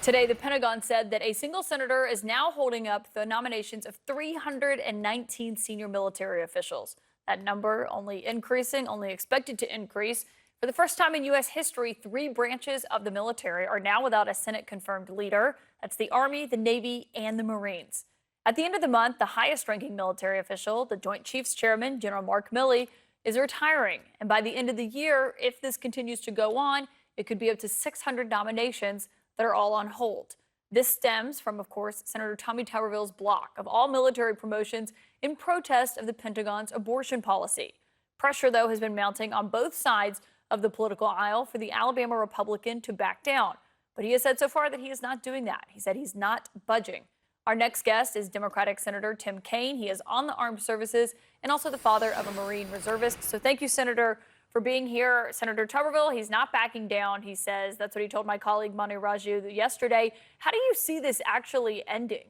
Today, the Pentagon said that a single senator is now holding up the nominations of 319 senior military officials. That number only increasing, only expected to increase. For the first time in U.S. history, 3 branches of the military are now without a Senate-confirmed leader. That's the Army, the Navy, and the Marines. At the end of the month, the highest-ranking military official, the Joint Chiefs Chairman, General Mark Milley, is retiring. And by the end of the year, if this continues to go on, it could be up to 600 nominations that are all on hold. This stems from, of course, Senator Tommy Tuberville's block of all military promotions in protest of the Pentagon's abortion policy. Pressure, though, has been mounting on both sides of the political aisle for the Alabama Republican to back down. But he has said so far that he is not doing that. He said he's not budging. Our next guest is Democratic Senator Tim Kaine. He is on the armed services and also the father of a Marine reservist. So thank you, Senator, for being here. Senator Tuberville, he's not backing down. He says that's what he told my colleague Mani Raju yesterday. How do you see this actually ending?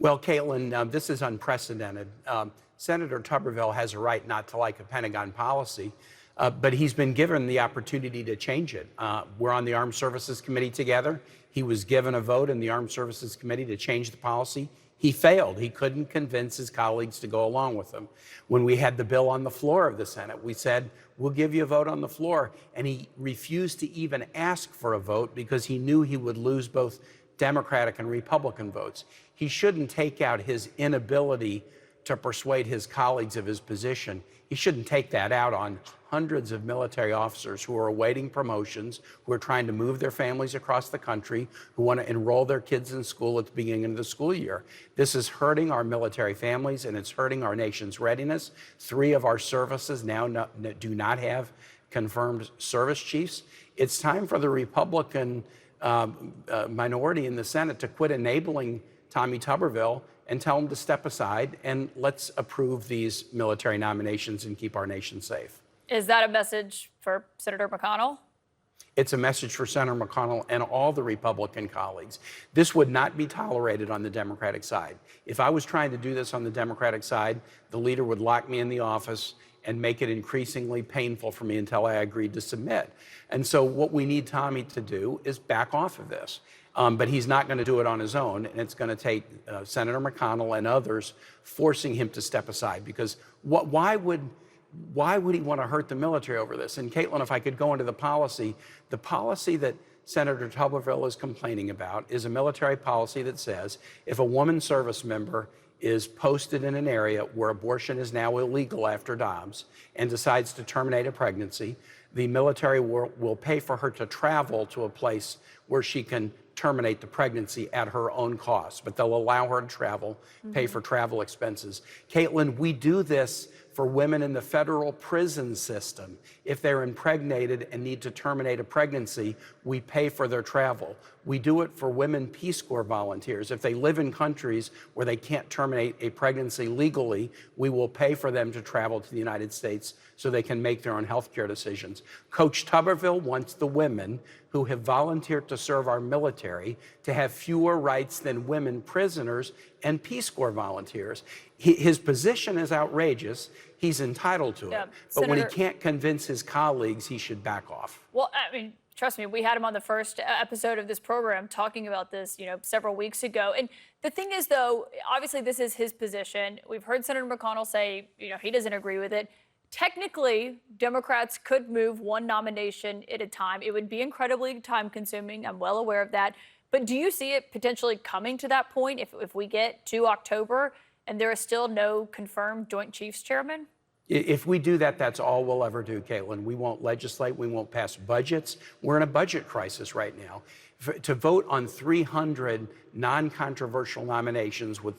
Well, Kaitlan, this is unprecedented. Senator Tuberville has a right not to like a Pentagon policy, but he's been given the opportunity to change it. We're on the Armed Services Committee together. He was given a vote in the Armed Services Committee to change the policy. He failed. He couldn't convince his colleagues to go along with him. When we had the bill on the floor of the Senate, we said, we'll give you a vote on the floor. And he refused to even ask for a vote because he knew he would lose both Democratic and Republican votes. He shouldn't take out his inability to persuade his colleagues of his position. He shouldn't take that out on hundreds of military officers who are awaiting promotions, who are trying to move their families across the country, who want to enroll their kids in school at the beginning of the school year. This is hurting our military families, and it's hurting our nation's readiness. 3 of our services now do not have confirmed service chiefs. It's time for the Republican minority in the Senate to quit enabling Tommy Tuberville and tell him to step aside, and let's approve these military nominations and keep our nation safe. Is that a message for Senator McConnell? It's a message for Senator McConnell and all the Republican colleagues. This would not be tolerated on the Democratic side. If I was trying to do this on the Democratic side, the leader would lock me in the office and make it increasingly painful for me until I agreed to submit. And so what we need Tommy to do is back off of this. But he's not going to do it on his own, and it's going to take Senator McConnell and others forcing him to step aside. Because why would he want to hurt the military over this? And Kaitlan, if I could go into the policy that Senator Tuberville is complaining about is a military policy that says if a woman service member is posted in an area where abortion is now illegal after Dobbs and decides to terminate a pregnancy, the military will pay for her to travel to a place where she can terminate the pregnancy at her own cost, but they'll allow her to travel, pay for travel expenses. Kaitlan, we do this for women in the federal prison system. If they're impregnated and need to terminate a pregnancy, we pay for their travel. We do it for women Peace Corps volunteers. If they live in countries where they can't terminate a pregnancy legally, we will pay for them to travel to the United States so they can make their own health care decisions. Coach Tuberville wants the women who have volunteered to serve our military to have fewer rights than women prisoners and Peace Corps volunteers. His position is outrageous. He's entitled to it. But Senator, when he can't convince his colleagues, he should back off. Well, I mean, trust me, we had him on the first episode of this program talking about this, several weeks ago. And the thing is, though, obviously this is his position. We've heard Senator McConnell say, he doesn't agree with it. Technically, Democrats could move one nomination at a time. It would be incredibly time-consuming. I'm well aware of that. But do you see it potentially coming to that point if we get to October and there is still no confirmed Joint Chiefs Chairman? If we do that, that's all we'll ever do, Kaitlan. We won't legislate. We won't pass budgets. We're in a budget crisis right now. To vote on 300 non-controversial nominations with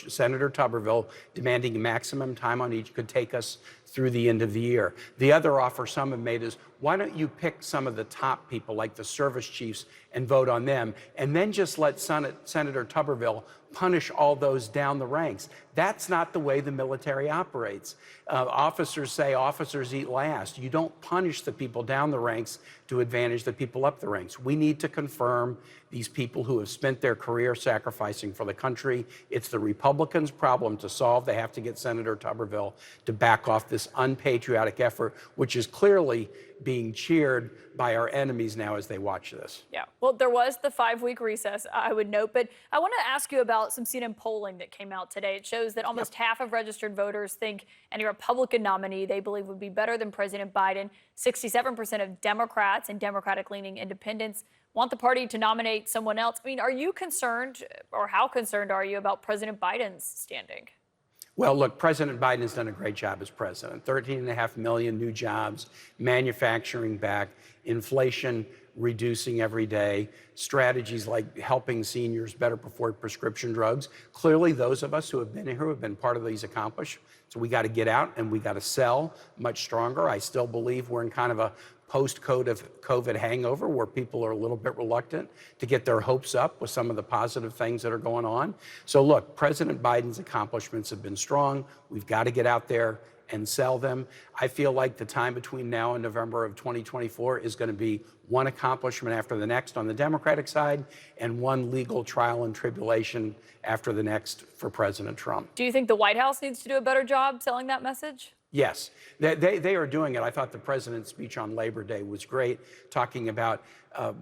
Senator Tuberville demanding maximum time on each could take us through the end of the year. The other offer some have made is, why don't you pick some of the top people like the service chiefs and vote on them, and then just let Senator Tuberville punish all those down the ranks. That's not the way the military operates. Officers say officers eat last. You don't punish the people down the ranks to advantage the people up the ranks. We need to confirm these people who have spent their career sacrificing for the country. It's the Republicans' problem to solve. They have to get Senator Tuberville to back off this unpatriotic effort, which is clearly being cheered by our enemies now as they watch this. Yeah, well, there was the 5-week recess, I would note, but I want to ask you about some CNN polling that came out today. It shows that almost half of registered voters think any Republican nominee they believe would be better than President Biden. 67% of Democrats and Democratic-leaning independents want the party to nominate someone else. I mean, are you concerned, or how concerned are you about President Biden's standing? Well, look, President Biden has done a great job as president. 13.5 million new jobs, manufacturing back, inflation reducing every day, strategies like helping seniors better afford prescription drugs. Clearly, those of us who have been here, who have been part of these accomplished. So we got to get out and we got to sell much stronger. I still believe we're in kind of a post-COVID hangover where people are a little bit reluctant to get their hopes up with some of the positive things that are going on. So look, President Biden's accomplishments have been strong. We've got to get out there and sell them. I feel like the time between now and November of 2024 is going to be one accomplishment after the next on the Democratic side and one legal trial and tribulation after the next for President Trump. Do you think the White House needs to do a better job selling that message? Yes, they are doing it. I thought the president's speech on Labor Day was great, talking about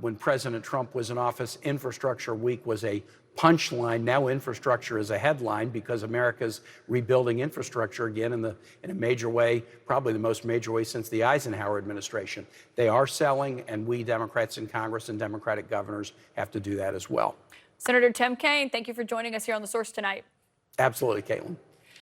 when President Trump was in office, Infrastructure Week was a punchline. Now infrastructure is a headline because America's rebuilding infrastructure again in a major way, probably the most major way since the Eisenhower administration. They are selling, and we Democrats in Congress and Democratic governors have to do that as well. Senator Tim Kaine, thank you for joining us here on The Source tonight. Absolutely, Caitlin.